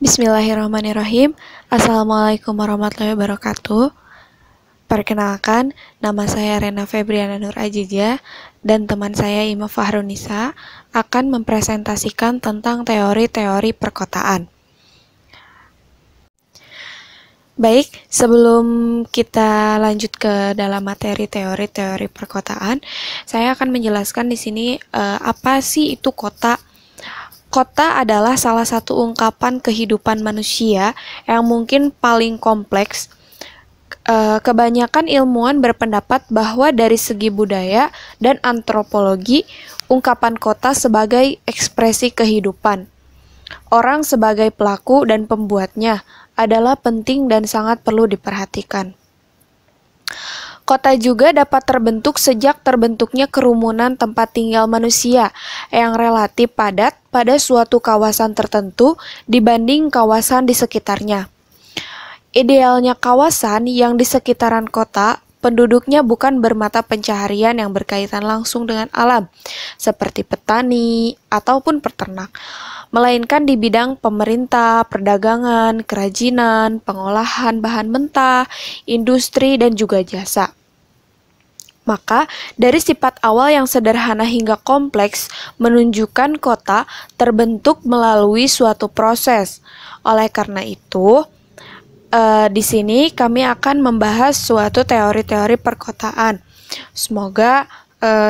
Bismillahirrahmanirrahim. Assalamualaikum warahmatullahi wabarakatuh. Perkenalkan, nama saya Rena Febriana Nur Ajijah dan teman saya Ima Fahrunisa akan mempresentasikan tentang teori-teori perkotaan. Baik, sebelum kita lanjut ke dalam materi teori-teori perkotaan, saya akan menjelaskan di sini apa sih itu kota. Kota adalah salah satu ungkapan kehidupan manusia yang mungkin paling kompleks. Kebanyakan ilmuwan berpendapat bahwa dari segi budaya dan antropologi, ungkapan kota sebagai ekspresi kehidupan. Orang sebagai pelaku dan pembuatnya adalah penting dan sangat perlu diperhatikan. Kota juga dapat terbentuk sejak terbentuknya kerumunan tempat tinggal manusia yang relatif padat pada suatu kawasan tertentu dibanding kawasan di sekitarnya. Idealnya kawasan yang di sekitaran kota, penduduknya bukan bermata pencaharian yang berkaitan langsung dengan alam, seperti petani ataupun peternak, melainkan di bidang pemerintah, perdagangan, kerajinan, pengolahan bahan mentah, industri, dan juga jasa. Maka, dari sifat awal yang sederhana hingga kompleks, menunjukkan kota terbentuk melalui suatu proses. Oleh karena itu, di sini kami akan membahas suatu teori-teori perkotaan. Semoga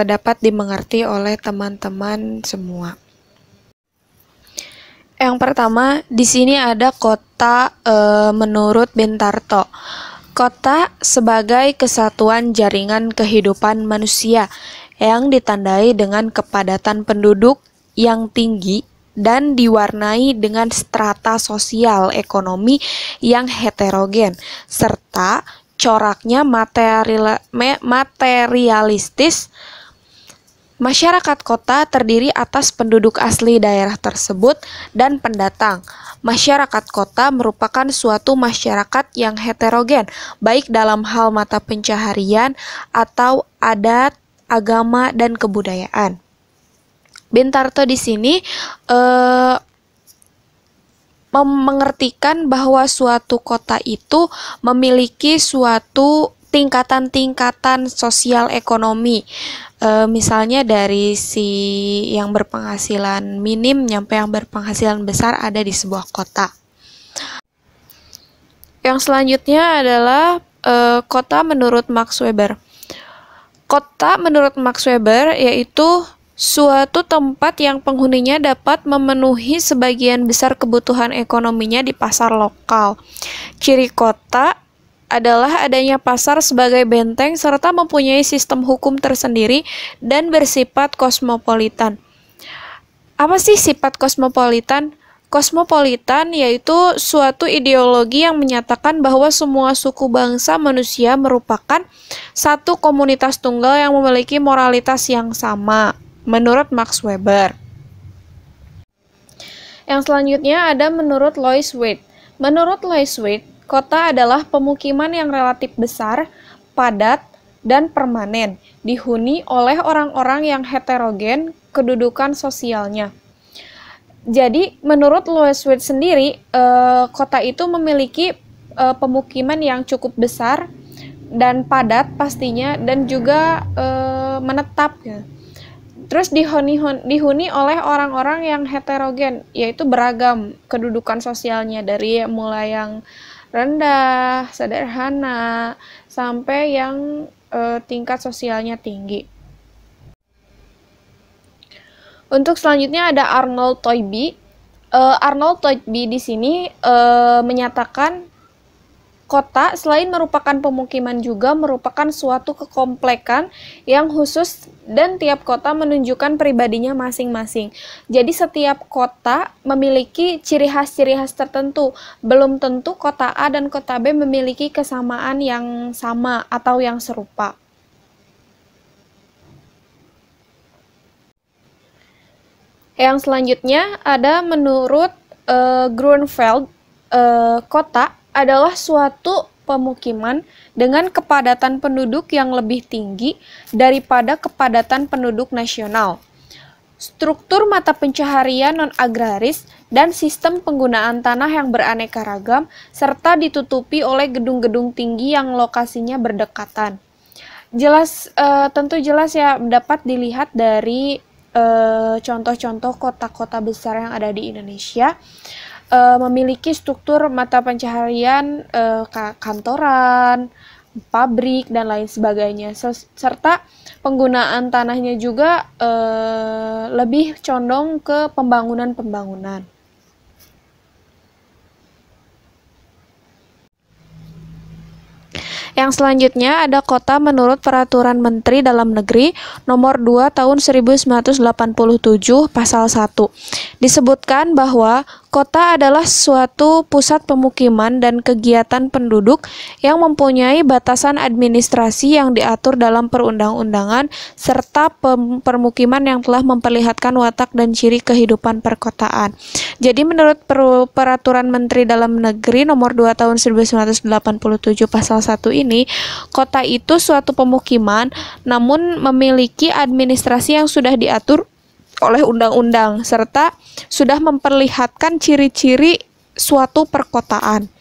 dapat dimengerti oleh teman-teman semua. Yang pertama, di sini ada kota menurut Benttarto. Kota sebagai kesatuan jaringan kehidupan manusia yang ditandai dengan kepadatan penduduk yang tinggi dan diwarnai dengan strata sosial ekonomi yang heterogen, serta coraknya materialistis. Masyarakat kota terdiri atas penduduk asli daerah tersebut dan pendatang. Masyarakat kota merupakan suatu masyarakat yang heterogen, baik dalam hal mata pencaharian atau adat, agama, dan kebudayaan. Benttarto di sini mengertikan bahwa suatu kota itu memiliki suatu tingkatan-tingkatan sosial ekonomi. Misalnya dari si yang berpenghasilan minim nyampe yang berpenghasilan besar ada di sebuah kota. Yang selanjutnya adalah kota menurut Max Weber. Kota menurut Max Weber yaitu suatu tempat yang penghuninya dapat memenuhi sebagian besar kebutuhan ekonominya di pasar lokal. Ciri kota adalah adanya pasar sebagai benteng serta mempunyai sistem hukum tersendiri dan bersifat kosmopolitan. Apa sih sifat kosmopolitan? Kosmopolitan yaitu suatu ideologi yang menyatakan bahwa semua suku bangsa manusia merupakan satu komunitas tunggal yang memiliki moralitas yang sama, menurut Max Weber. Yang selanjutnya ada menurut Louis Wade. Menurut Louis Wade, kota adalah pemukiman yang relatif besar, padat, dan permanen, dihuni oleh orang-orang yang heterogen kedudukan sosialnya. Jadi, menurut Louis Wade sendiri, kota itu memiliki pemukiman yang cukup besar dan padat pastinya, dan juga menetap. Terus dihuni oleh orang-orang yang heterogen, yaitu beragam kedudukan sosialnya, dari mulai yang rendah, sederhana, sampai yang tingkat sosialnya tinggi. Untuk selanjutnya ada Arnold Toynbee. Arnold Toynbee di sini menyatakan kota selain merupakan pemukiman juga merupakan suatu kekomplekan yang khusus dan tiap kota menunjukkan pribadinya masing-masing. Jadi setiap kota memiliki ciri khas tertentu. Belum tentu kota A dan kota B memiliki kesamaan yang sama atau yang serupa. Yang selanjutnya ada menurut Grunfeld, kota adalah suatu pemukiman dengan kepadatan penduduk yang lebih tinggi daripada kepadatan penduduk nasional. struktur mata pencaharian non-agraris, dan sistem penggunaan tanah yang beraneka ragam, serta ditutupi oleh gedung-gedung tinggi yang lokasinya berdekatan. Tentu jelas ya, dapat dilihat dari contoh-contoh kota-kota besar yang ada di Indonesia memiliki struktur mata pencaharian kantoran, pabrik, dan lain sebagainya, serta penggunaan tanahnya juga lebih condong ke pembangunan-pembangunan. Yang selanjutnya ada kota menurut Peraturan Menteri Dalam Negeri Nomor 2 Tahun 1987 Pasal 1. Disebutkan bahwa kota adalah suatu pusat pemukiman dan kegiatan penduduk yang mempunyai batasan administrasi yang diatur dalam perundang-undangan serta permukiman yang telah memperlihatkan watak dan ciri kehidupan perkotaan. Jadi menurut Peraturan Menteri Dalam Negeri Nomor 2 Tahun 1987 Pasal 1 ini, kota itu suatu pemukiman namun memiliki administrasi yang sudah diatur oleh undang-undang serta sudah memperlihatkan ciri-ciri suatu perkotaan.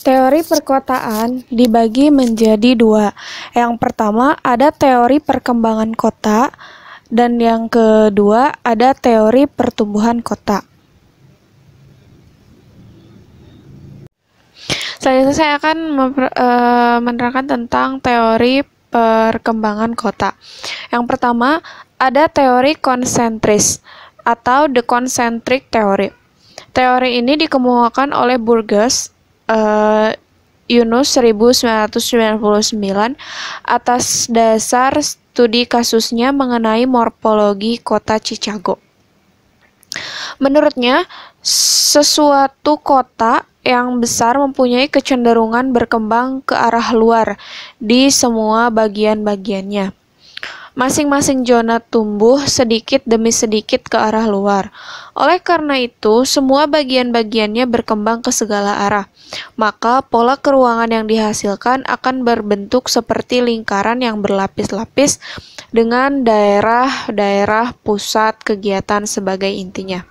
Teori perkotaan dibagi menjadi dua. Yang pertama ada teori perkembangan kota dan yang kedua ada teori pertumbuhan kota. Selanjutnya saya akan menerangkan tentang teori perkembangan kota. Yang pertama, ada teori konsentris atau the concentric theory. Teori ini dikemukakan oleh Burgess Yunus 1999 atas dasar studi kasusnya mengenai morfologi kota Chicago. Menurutnya, sesuatu kota yang besar mempunyai kecenderungan berkembang ke arah luar di semua bagian-bagiannya. Masing-masing zona tumbuh sedikit demi sedikit ke arah luar. Oleh karena itu, semua bagian-bagiannya berkembang ke segala arah. Maka pola keruangan yang dihasilkan akan berbentuk seperti lingkaran yang berlapis-lapis dengan daerah-daerah pusat kegiatan sebagai intinya.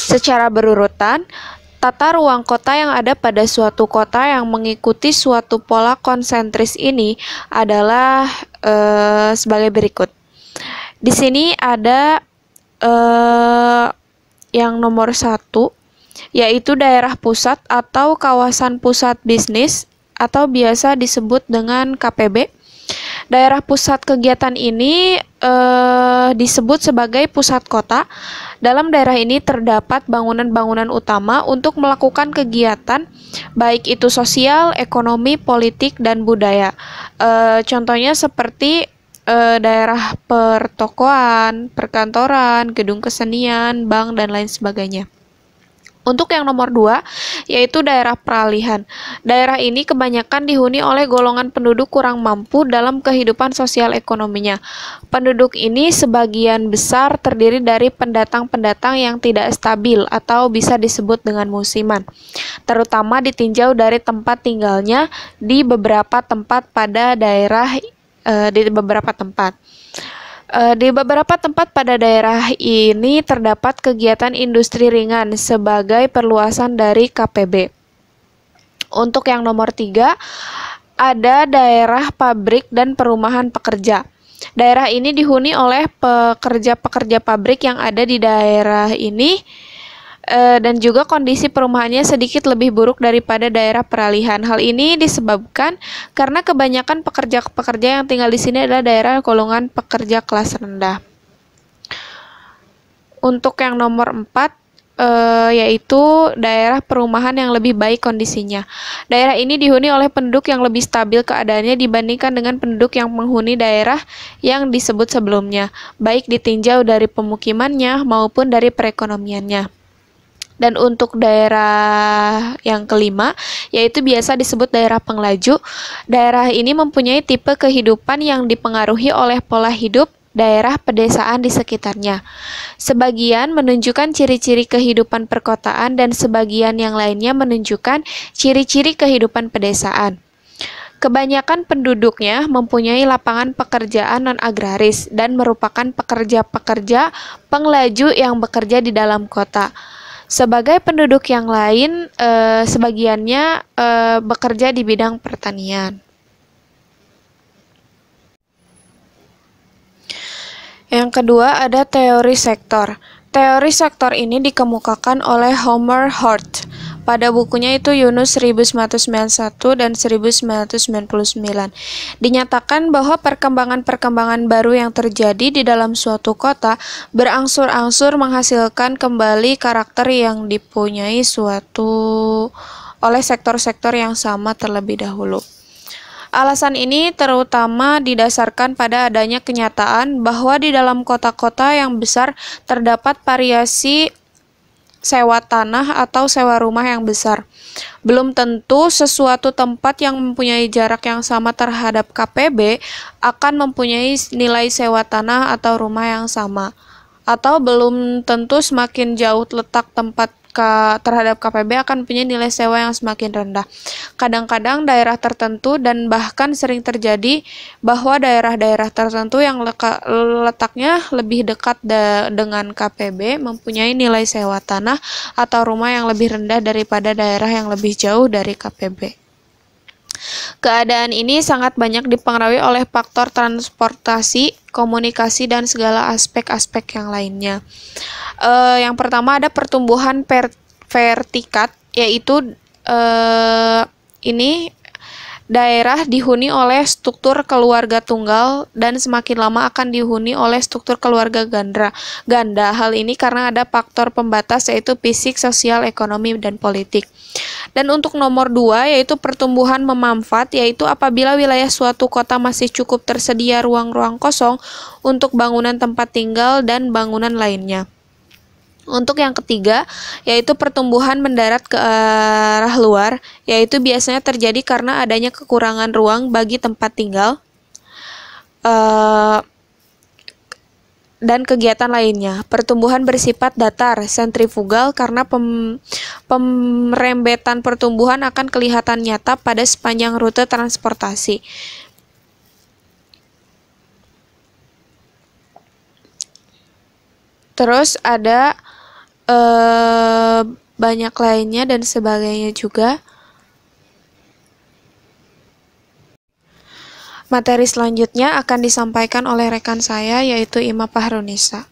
Secara berurutan, tata ruang kota yang ada pada suatu kota yang mengikuti suatu pola konsentris ini adalah sebagai berikut. Di sini ada yang nomor 1, yaitu daerah pusat atau kawasan pusat bisnis atau biasa disebut dengan KPB. Daerah pusat kegiatan ini disebut sebagai pusat kota. Dalam daerah ini terdapat bangunan-bangunan utama untuk melakukan kegiatan, baik itu sosial, ekonomi, politik, dan budaya. Contohnya seperti daerah pertokoan, perkantoran, gedung kesenian, bank, dan lain sebagainya. Untuk yang nomor 2, yaitu daerah peralihan. Daerah ini kebanyakan dihuni oleh golongan penduduk kurang mampu dalam kehidupan sosial ekonominya. Penduduk ini sebagian besar terdiri dari pendatang-pendatang yang tidak stabil atau bisa disebut dengan musiman, terutama ditinjau dari tempat tinggalnya di beberapa tempat pada daerah Di beberapa tempat pada daerah ini terdapat kegiatan industri ringan sebagai perluasan dari KPB. Untuk yang nomor 3, ada daerah pabrik dan perumahan pekerja. Daerah ini dihuni oleh pekerja-pekerja pabrik yang ada di daerah ini dan juga kondisi perumahannya sedikit lebih buruk daripada daerah peralihan. Hal ini disebabkan karena kebanyakan pekerja-pekerja yang tinggal di sini adalah daerah golongan pekerja kelas rendah. Untuk yang nomor 4, yaitu daerah perumahan yang lebih baik kondisinya. Daerah ini dihuni oleh penduduk yang lebih stabil keadaannya dibandingkan dengan penduduk yang menghuni daerah yang disebut sebelumnya, baik ditinjau dari pemukimannya maupun dari perekonomiannya. Dan untuk daerah yang kelima, yaitu biasa disebut daerah penglaju. Daerah ini mempunyai tipe kehidupan yang dipengaruhi oleh pola hidup daerah pedesaan di sekitarnya. Sebagian menunjukkan ciri-ciri kehidupan perkotaan dan sebagian yang lainnya menunjukkan ciri-ciri kehidupan pedesaan. Kebanyakan penduduknya mempunyai lapangan pekerjaan non-agraris dan merupakan pekerja-pekerja penglaju yang bekerja di dalam kota. Sebagai penduduk yang lain, sebagiannya bekerja di bidang pertanian. Yang kedua ada teori sektor. Teori sektor ini dikemukakan oleh Homer Hort pada bukunya itu Yunus 1991 dan 1999. Dinyatakan bahwa perkembangan-perkembangan baru yang terjadi di dalam suatu kota berangsur-angsur menghasilkan kembali karakter yang dipunyai suatu oleh sektor-sektor yang sama terlebih dahulu. Alasan ini terutama didasarkan pada adanya kenyataan bahwa di dalam kota-kota yang besar terdapat variasi sewa tanah atau sewa rumah yang besar. Belum tentu sesuatu tempat yang mempunyai jarak yang sama terhadap KPB akan mempunyai nilai sewa tanah atau rumah yang sama. Atau belum tentu semakin jauh letak tempat terhadap KPB akan punya nilai sewa yang semakin rendah. Kadang-kadang daerah tertentu dan bahkan sering terjadi bahwa daerah-daerah tertentu yang letaknya lebih dekat dengan KPB mempunyai nilai sewa tanah atau rumah yang lebih rendah daripada daerah yang lebih jauh dari KPB. Keadaan ini sangat banyak dipengaruhi oleh faktor transportasi, komunikasi, dan segala aspek-aspek yang lainnya. Yang pertama ada pertumbuhan vertikat, yaitu ini daerah dihuni oleh struktur keluarga tunggal dan semakin lama akan dihuni oleh struktur keluarga ganda. Hal ini karena ada faktor pembatas yaitu fisik, sosial, ekonomi, dan politik. Dan untuk nomor 2 yaitu pertumbuhan memanfaat, yaitu apabila wilayah suatu kota masih cukup tersedia ruang-ruang kosong untuk bangunan tempat tinggal dan bangunan lainnya. Untuk yang ketiga, yaitu pertumbuhan mendarat ke arah luar, yaitu biasanya terjadi karena adanya kekurangan ruang bagi tempat tinggal dan kegiatan lainnya. Pertumbuhan bersifat datar, sentrifugal, karena pemrembetan pertumbuhan akan kelihatan nyata pada sepanjang rute transportasi. Terus ada banyak lainnya dan sebagainya juga. Materi selanjutnya akan disampaikan oleh rekan saya yaitu Ima Fahrunisa.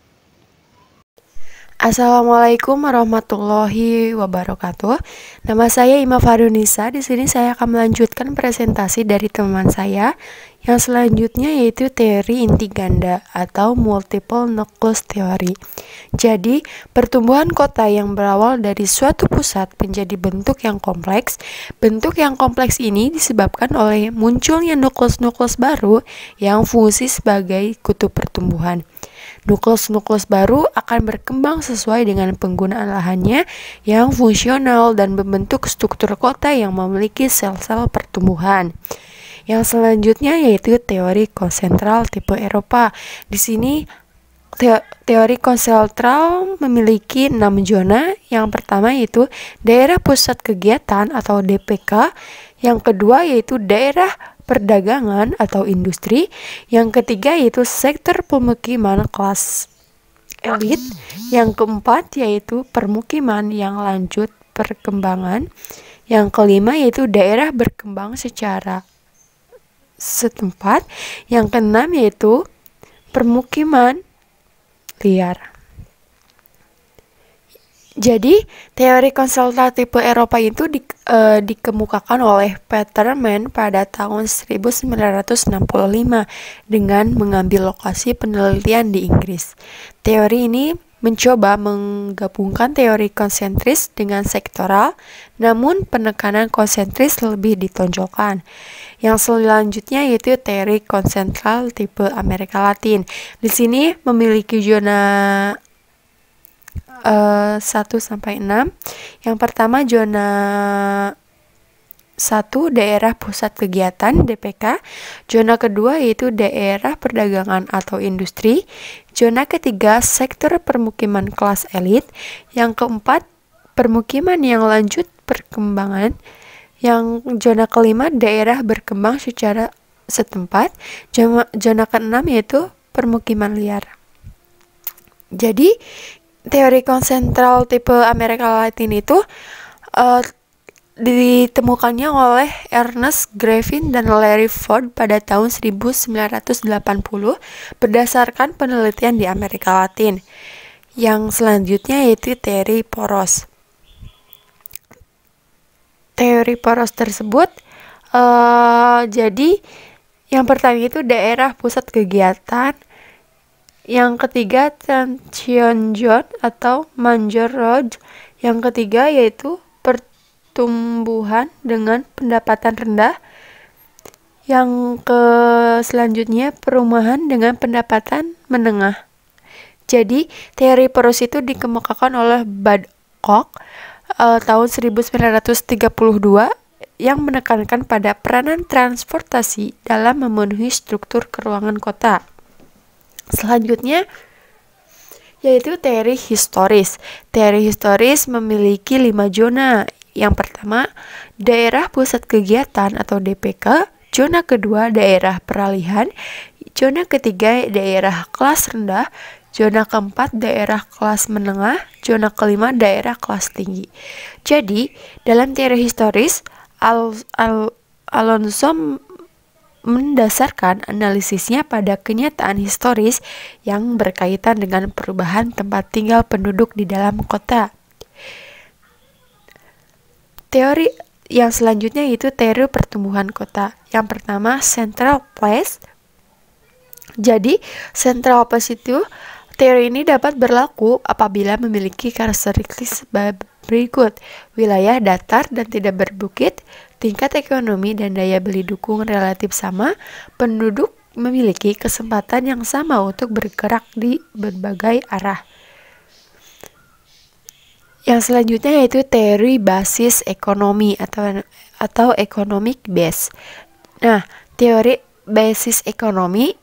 Assalamualaikum warahmatullahi wabarakatuh. Nama saya Ima Fahrunisa. Di sini saya akan melanjutkan presentasi dari teman saya yang selanjutnya yaitu teori inti ganda atau multiple nucleus theory. Jadi, pertumbuhan kota yang berawal dari suatu pusat menjadi bentuk yang kompleks. Bentuk yang kompleks ini disebabkan oleh munculnya nuklus-nuklus baru yang fungsi sebagai kutub pertumbuhan. Nuklus-nuklus baru akan berkembang sesuai dengan penggunaan lahannya yang fungsional dan membentuk struktur kota yang memiliki sel-sel pertumbuhan. Yang selanjutnya yaitu teori konsentral tipe Eropa. Di sini teori konsentral memiliki 6 zona. Yang pertama yaitu daerah pusat kegiatan atau DPK. Yang kedua yaitu daerah perdagangan atau industri. Yang ketiga yaitu sektor pemukiman kelas elit. Yang keempat yaitu permukiman yang lanjut perkembangan. Yang kelima yaitu daerah berkembang secara setempat. Yang keenam yaitu permukiman liar. Jadi, teori konsentral tipe Eropa itu dikemukakan oleh Peter Mann pada tahun 1965 dengan mengambil lokasi penelitian di Inggris. Teori ini mencoba menggabungkan teori konsentris dengan sektoral, namun penekanan konsentris lebih ditonjolkan. Yang selanjutnya yaitu teori konsentral tipe Amerika Latin. Di sini memiliki zona 1-6. Yang pertama zona 1 daerah pusat kegiatan DPK. Zona kedua yaitu daerah perdagangan atau industri. Zona ketiga sektor permukiman kelas elit. Yang keempat permukiman yang lanjut perkembangan. Yang zona kelima, daerah berkembang secara setempat. Zona keenam yaitu permukiman liar. Jadi teori konsentral tipe Amerika Latin itu ditemukannya oleh Ernest Griffin dan Larry Ford pada tahun 1980 berdasarkan penelitian di Amerika Latin. Yang selanjutnya yaitu teori poros. Teori poros tersebut jadi yang pertama itu daerah pusat kegiatan, yang ketiga tension zone atau major road, yang ketiga yaitu pertumbuhan dengan pendapatan rendah, yang selanjutnya perumahan dengan pendapatan menengah. Jadi teori poros itu dikemukakan oleh Badcock tahun 1932 yang menekankan pada peranan transportasi dalam memenuhi struktur keruangan kota. Selanjutnya yaitu teori historis. Teori historis memiliki 5 zona. Yang pertama, daerah pusat kegiatan atau DPK. Zona kedua, daerah peralihan. Zona ketiga, daerah kelas rendah. Zona keempat, daerah kelas menengah. Zona kelima, daerah kelas tinggi. Jadi, dalam teori historis, Alonso mendasarkan analisisnya pada kenyataan historis yang berkaitan dengan perubahan tempat tinggal penduduk di dalam kota. Teori yang selanjutnya yaitu teori pertumbuhan kota. Yang pertama, Central Place. Jadi, Central Place itu teori ini dapat berlaku apabila memiliki karakteristik berikut: wilayah datar dan tidak berbukit, tingkat ekonomi dan daya beli dukung relatif sama, penduduk memiliki kesempatan yang sama untuk bergerak di berbagai arah. Yang selanjutnya yaitu teori basis ekonomi atau economic base. Nah, teori basis ekonomi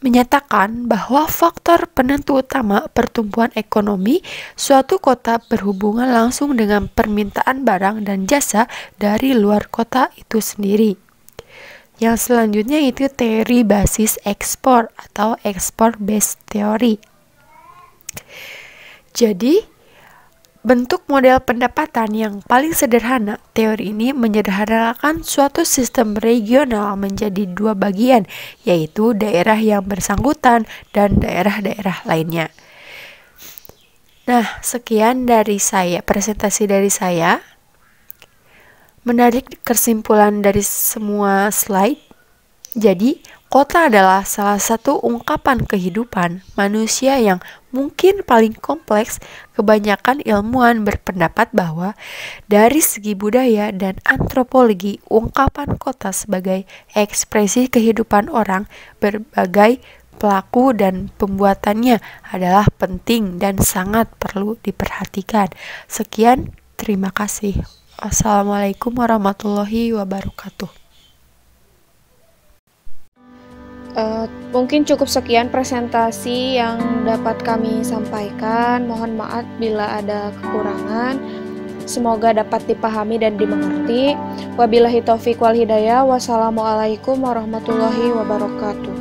menyatakan bahwa faktor penentu utama pertumbuhan ekonomi suatu kota berhubungan langsung dengan permintaan barang dan jasa dari luar kota itu sendiri. Yang selanjutnya itu teori basis ekspor atau export based theory. Jadi, bentuk model pendapatan yang paling sederhana, teori ini menyederhanakan suatu sistem regional menjadi 2 bagian, yaitu daerah yang bersangkutan dan daerah-daerah lainnya. Nah, sekian dari saya, presentasi dari saya. Menarik kesimpulan dari semua slide. Jadi, kota adalah salah satu ungkapan kehidupan manusia yang mungkin paling kompleks. Kebanyakan ilmuwan berpendapat bahwa dari segi budaya dan antropologi, ungkapan kota sebagai ekspresi kehidupan orang, berbagai pelaku dan pembuatannya adalah penting dan sangat perlu diperhatikan. Sekian, terima kasih. Wassalamualaikum warahmatullahi wabarakatuh. Mungkin cukup sekian presentasi yang dapat kami sampaikan. Mohon maaf bila ada kekurangan. Semoga dapat dipahami dan dimengerti. Wabillahi taufiq wal hidayah. Wassalamualaikum warahmatullahi wabarakatuh.